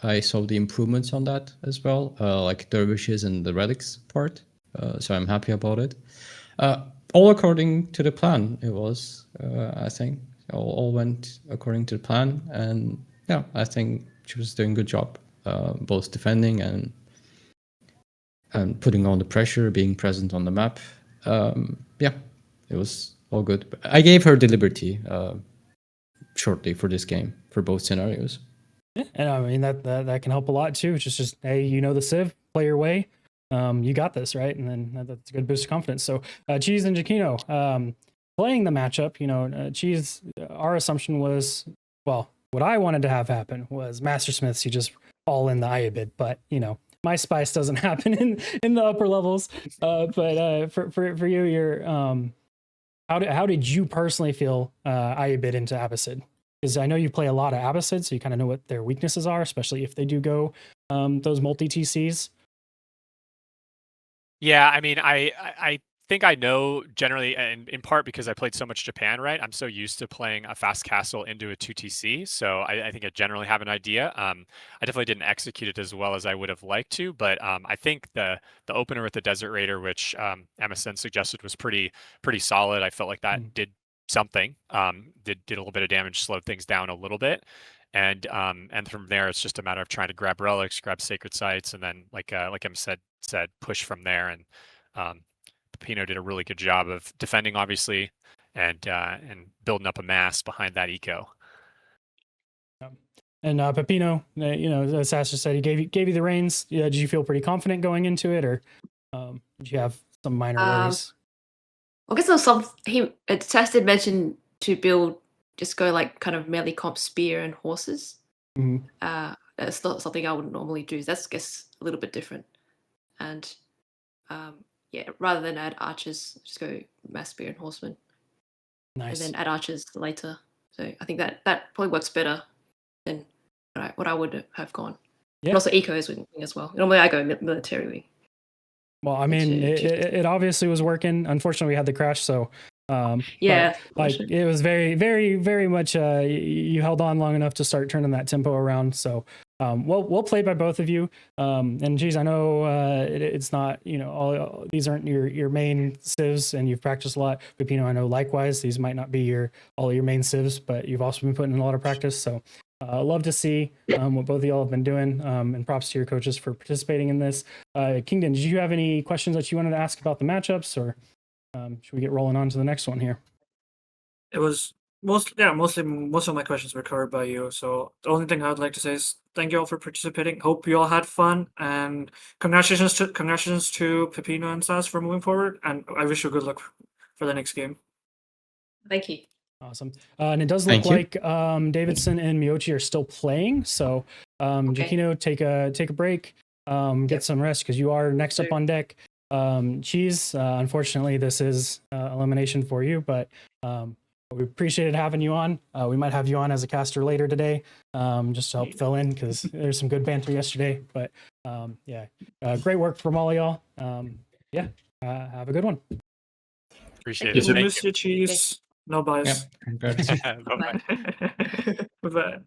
I saw the improvements on that as well, like dervishes and the relics part. So I'm happy about it. All according to the plan. It was, I think, all went according to the plan, and yeah, I think she was doing a good job, both defending and putting on the pressure, being present on the map. Yeah, it was all good. But I gave her the liberty. Shortly for this game for both scenarios. Yeah, and I mean that can help a lot too. It's just hey, the civ, play your way. You got this, right? And then that's a good boost of confidence. So Cheese and Jakino, playing the matchup, Cheese, our assumption was, well, what I wanted to have happen was Master Smiths, you just all in the Iabid, but my spice doesn't happen in the upper levels. But for you, you're how did you personally feel Iabid into Abbasid? Because I know you play a lot of Abbasid, so you kind of know what their weaknesses are, especially if they do go those multi-TCs. Yeah, I mean, I think I know generally, and in part because I played so much Japan, right? I'm so used to playing a fast castle into a 2TC, so I think I generally have an idea. I definitely didn't execute it as well as I would have liked to, but I think the opener with the Desert Raider, which MSN suggested, was pretty solid. I felt like that did something, did a little bit of damage, slowed things down a little bit. And from there, it's just a matter of trying to grab relics, grab sacred sites, and then like Em said, push from there. And Peppino did a really good job of defending, obviously, and building up a mass behind that eco. And Peppino, as Sasha said, he gave you the reins. Yeah, did you feel pretty confident going into it, or did you have some minor worries? I guess there was some. Sass did mention to build, just go like kind of melee comp spear and horses. That's not something I would normally do. That's, I guess, a little bit different. And yeah, rather than add archers, just go mass spear and horsemen. Nice. And then add archers later. So I think that probably works better than what I would have gone. Yeah. And also eco is wing as well. Normally I go military wing. Well, I mean, it obviously was working. Unfortunately, we had the crash, so yeah, like it was very, very, very much. You held on long enough to start turning that tempo around. So, we'll play by both of you. And geez, I know it's not, all these aren't your main civs, and you've practiced a lot. Peppino, I know likewise, these might not be all your main civs, but you've also been putting in a lot of practice. So, love to see what both of y'all have been doing, and props to your coaches for participating in this. Kingdon, did you have any questions that you wanted to ask about the matchups, or should we get rolling on to the next one here? It was most of my questions were covered by you. So the only thing I would like to say is thank you all for participating. Hope you all had fun, and congratulations to Peppino and Sas for moving forward. And I wish you good luck for the next game. Thank you. Awesome. And it does look like Davidson and Miyochi are still playing. So Giacchino, take a break, get some rest because you are next up on deck. Cheese, unfortunately, this is elimination for you, but we appreciated having you on. We might have you on as a caster later today, just to help fill in because there's some good banter yesterday. But great work from all of y'all. Have a good one. Appreciate You it. miss your cheese. No bias. Yeah. Bye-bye. Bye.